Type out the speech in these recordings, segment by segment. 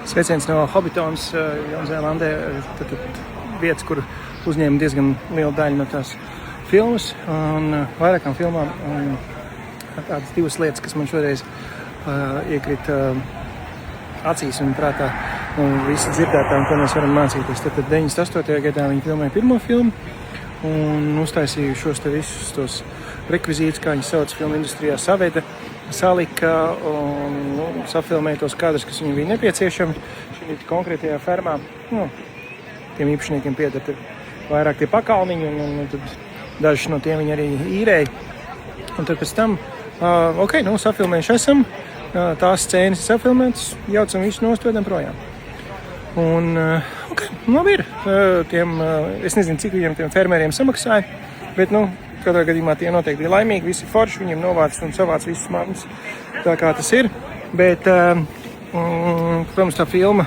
Sveiciens no Hobbitons Jaunzēlandē, tad vietas, kur uzņēma diezgan lielu daļu no tās filmas un vairākām filmām. Un tādas divas lietas, kas man šoreiz iekrita acīs un prātā un visi dzirdētām, ko mēs varam mācīties. Tad 98. gadā viņi filmēja pirmo filmu un uztaisīja šos te visus tos rekvizītus, kā viņi sauc filmu industrijā, saveda, salika un safilmēja tos kadrus, kas viņiem bija nepieciešami šī konkrētajā fermā. Tiem īpašniekiem pieder vairāk tie pakalniņi un tad dažus no tiem viņi arī īrēja. Un tad pēc tam, safilmējuši esam, tās scēnas safilmētas, jaucam visu nostvedam projām. Un, labi ir. Es nezinu, cik viņiem tiem fermeriem samaksāja, bet, katrā gadījumā tie noteikti bija laimīgi, visi forši, viņiem novāc un savāc visus magnus, tā kā tas ir. Bet, protams, tā filma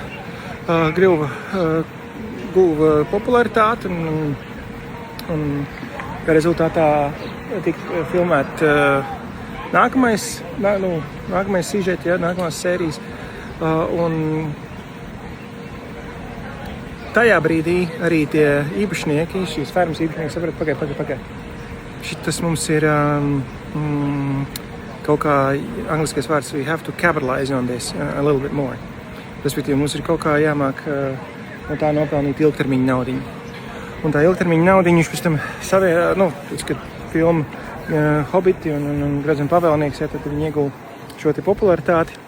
guva popularitāti un kā rezultātā tika filmēt nākamais sižeti, nākamās sērijas. Un tajā brīdī arī tie īpašnieki, šīs fermas īpašnieki saprata, pagaid. Šitas mums ir kaut kā angliskais vārds, we have to capitalize on this a little bit more. Respektīvi, mums ir kaut kā jāmāk no tā nopelnīt ilgtermiņa naudiņu. Un tā ilgtermiņa naudiņu viņš pēc tam pēc, kad filma Hobiti un Gredzena pavēlnieks, tad viņi ieguva šo te popularitāti.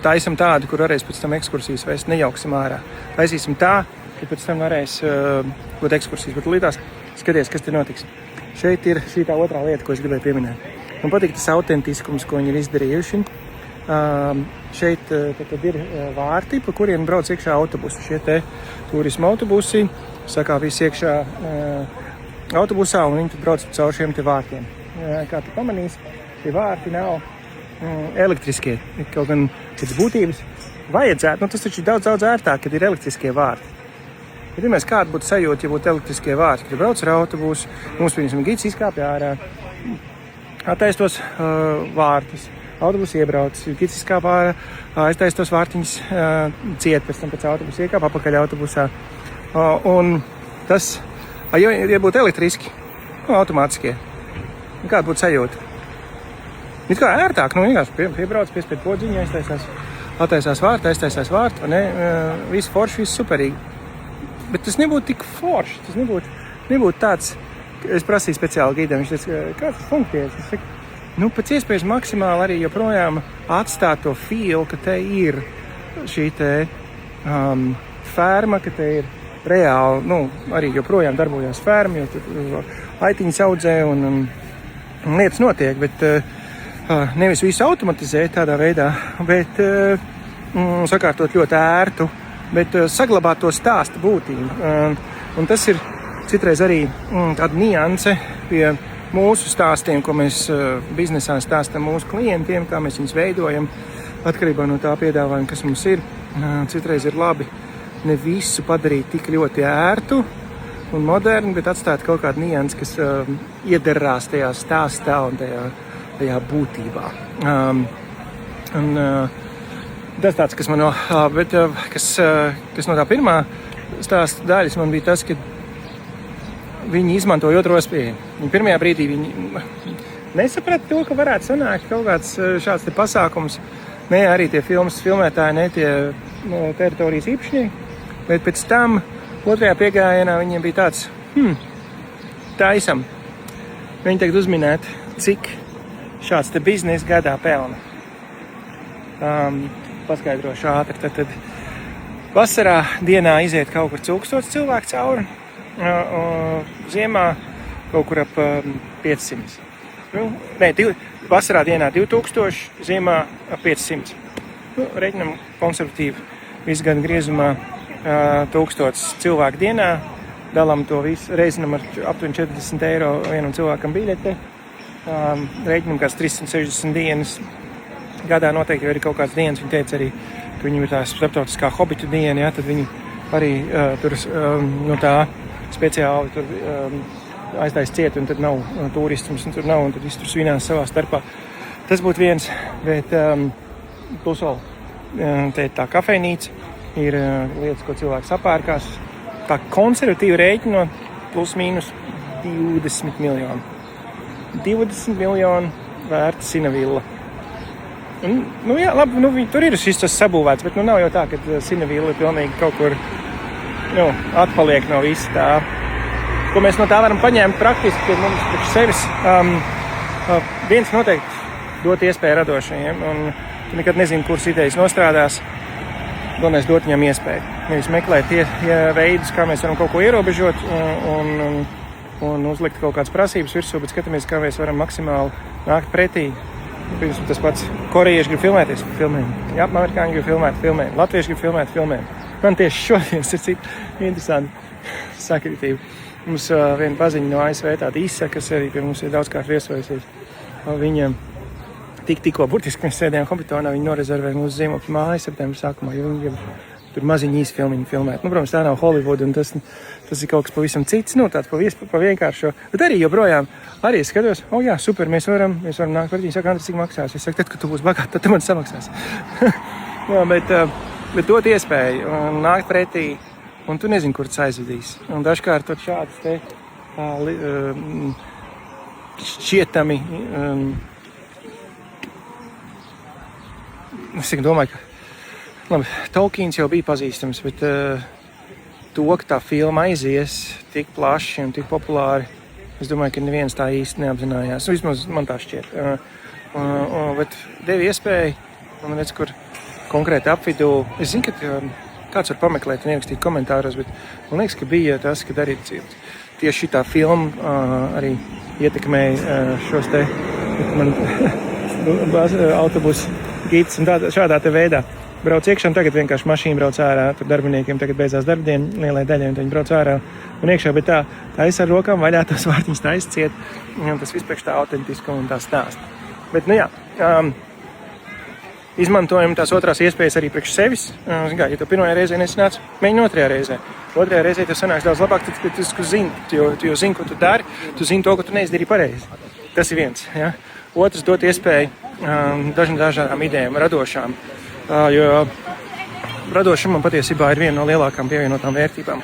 Taisam tādu, kur varēs pēc tam ekskursijas vest, nejauksim ārā. Taisīsim tā, ka pēc tam varēs būt ekskursijas, bet līdās skaties, kas te notiks. Šeit ir šī tā otrā lieta, ko es gribēju pieminēt. Man patīk tas autentiskums, ko viņi ir izdarījuši. Šeit tad ir vārti, pa kuriem brauc iekšā autobusi. Šie te turisma autobusi sakā visi iekšā autobusā un viņi tad brauc caur šiem te vārtiem. Kā tu pamanīsi, šie vārti nav elektriskie. Kaut gan pēc būtības vajadzētu, tas taču ir daudz ērtāk, kad ir elektriskie vārti. Pirmais, kāda būtu sajūta, ja būtu elektriskie vārti, kad brauc ar autobusu, mums, piemēram, gids izkāpja ārā, attaisa tos vārtus, autobusu iebrauc, gids izkāpja ārā, aiztaisa tos vārtiņus, ciet pēc tam pēc autobusu, iekāp apakaļ autobusā. Un tas, ja būtu elektriski, automātiskie, kāda būtu sajūta? It kā ērtāk, vienkārši piebrauc, piespēd podziņu, attaisās vārtu, viss forši, viss superīgi. Bet tas nebūtu tik forši, tas nebūtu tāds, es prasīju speciāli gidam, viņš teica, kāds tas funkcijas? Es saku, pēc iespējas maksimāli arī joprojām atstāt to feel, ka te ir šī te ferma, ka te ir reāli, arī joprojām darbojās ferma, jo tur aitiņas audzē un lietas notiek, bet nevis visu automatizēt tādā veidā, bet sakārtot ļoti ērtu, bet saglabāt to stāstu būtību. Un tas ir citreiz arī tāda nianse pie mūsu stāstiem, ko mēs biznesā stāstam mūsu klientiem, kā mēs viņus veidojam, atkarībā no tā piedāvājuma, kas mums ir. Citreiz ir labi ne visu padarīt tik ļoti ērtu un modernu, bet atstāt kaut kādu niansi, kas iederās tajā stāstā un tajā būtībā. Tas tāds, kas man kas no tā pirmā stāsta daļas man bija tas, ka viņi izmantoja otros pieeju. Pirmajā brīdī viņi nesaprata to, ka varētu sanākt kaut kāds šāds te pasākums. Ne arī tie filmētāji, ne tie teritorijas īpašnieki, bet pēc tam otrajā piegājienā viņiem bija tāds, taisam. Viņi tagad uzminēt, cik šāds te biznes gadā pelna. Paskaidrošu ātri. Tad vasarā dienā iziet kaut kur 1000 cilvēku cauri, ziemā kaut kur ap 500. Vasarā dienā 2000, ziemā ap 500. Reiķinam konservatīvi. Visu gadu griezumā 1000 cilvēku dienā. Dalām to visu, reizinam ar aptuveni 40 eiro vienam cilvēkam biļete. Reiķinam kāds 360 dienas. Gadā noteikti ir kaut kāds dienas, viņi teica arī, ka viņam ir tā starptautiskā hobitu diena, tad viņi arī tur tā speciāli tur aiztais ciet, un tad nav turisms, un tur nav, un tad viss tur svinās savā starpā. Tas būtu viens, bet Pusoli, te ir tā kafejnīca, ir lietas, ko cilvēks apērkās. Tā konservatīvi rēķinot plus mīnus 20 miljonu. 20 miljonu vērta Cinevilla. Nu jā, labi, tur ir šis tas sabūvēts, bet nav jau tā, ka Cinevilla ir pilnīgi kaut kur atpaliek no visa tā. Ko mēs no tā varam paņemt praktiski, ka mums priekš sevis viens noteikti dot iespēju radošajiem, un tu nekad nezini, kuras idejas nostrādās. Galvenais dot viņam iespēju. Nevis meklēt tie veidus, kā mēs varam kaut ko ierobežot un uzlikt kaut kādas prasības virsū, bet skatāmies, kā mēs varam maksimāli nākt pretī. Piemēram, tas pats korejieši grib filmēties, filmēm. Jā, amerikāņi grib filmēt, filmēm. Latvieši grib filmēt, filmēm. Man tieši šodien ir cita interesanta sakritība. Mums viena paziņa no ASV tāda Isa, kas arī pie mums ir daudzkārt viesojusies. Viņa tikko burtiski mēs sēdējām Hobbitonā, viņa norezervēja mūsu Ziemokļu māju septembra sākumā, jo viņa grib tur maziņu īsi filmiņu filmēt. Protams, tā nav Hollywood, un tas ir kaut kas pavisam cits, tāds pa vienkāršo. Bet arī joprojām, arī es skatos, jā, super, mēs varam nākt par viņu, saka, Andris, cik maksās? Es saku, tad, kad tu būsi bagāt, tad man samaksās. Jā, bet dot iespēju un nākt pretī, un tu nezini, kur tas aizvedīs. Un dažkārt tad šādas te šķietami, es domāju, ka Tolkiens jau bija pazīstams, bet to, ka tā filma aizies tik plaši un tik populāri, es domāju, ka neviens tā īsti neapzinājās. Vismaz man tā šķiet. Bet deva iespēju, un redz, kur konkrēti apvidū. Es zinu, ka kāds var pameklēt un ierakstīt komentāros, bet man liekas, ka bija tas, ka arī tieši šitā filma arī ietekmēja šos te autobusu gītas un šādā te veidā. Brauc iekšā un tagad vienkārši mašīna brauc ārā, tur darbiniekiem tagad beidzās darbdiena, lielai daļai, un viņi brauc ārā un iekšā, bet tā es ar rokām vaļā tos vārtiņus tā aizciet, un tas vispēc tā autentiski un tā stāst. Bet, izmantojam tās otrās iespējas arī priekš sevis. Ja tu pirmajā reizē nesanāc, mēģini otrajā reizē. Otrajā reizē tev sanāks daudz labāk, tad tu zini, jo zini, ko tu dari, tu zini to, ko tu neizdarīji pareizi. Tas ir viens. Ja? Otrs dot iespēju dažādām idejām, radošām. Jo radošumam patiesībā ir viena no lielākām pievienotām vērtībām.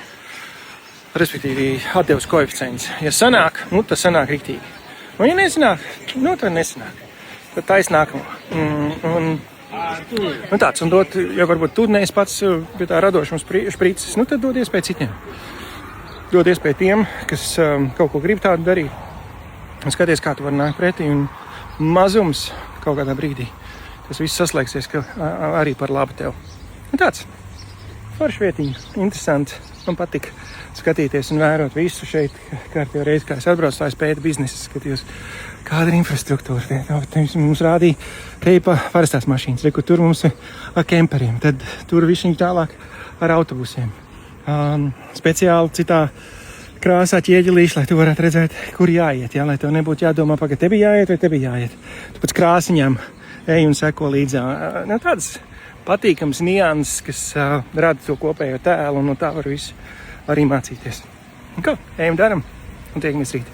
Respektīvi atdeves koeficients. Ja sanāk, tas sanāk riktīgi. Un ja nesanāk, tad nesanāk. Tad taisa nākamo. Tāds, un dot, ja varbūt tu neesi pats pie tā radošuma šprices, tad dod iespēju citiem. Dod iespēju tiem, kas kaut ko grib tādu darīt. Un skaties, kā tu vari nākt pretī, un mazums kaut kādā brīdī. Tas viss saslēgsies arī par labu tev. Un tāds, forši vietiņa, interesanti. Man patika skatīties un vērot visu šeit, kārtībā reizi, kā es atbraucu, tā es pēta biznesa, skatījos, kāda ir infrastruktūra. Mums rādīja, te ir parastās mašīnas, kur tur mums ar kemperiem, tad tur višķiņi tālāk ar autobusiem. Speciāli citā krāsā ķieģelīši, lai tu varētu redzēt, kur jāiet, lai tev nebūtu jādomā, ka te bija jāiet vai te bija jāiet. Tu pēc krāsiņām ej un seko līdzā. Tādas patīkams nianses, kas rada to kopējo tēlu, un no tā var visu arī mācīties. Un kā? Ejam, daram un tiekamies rīt.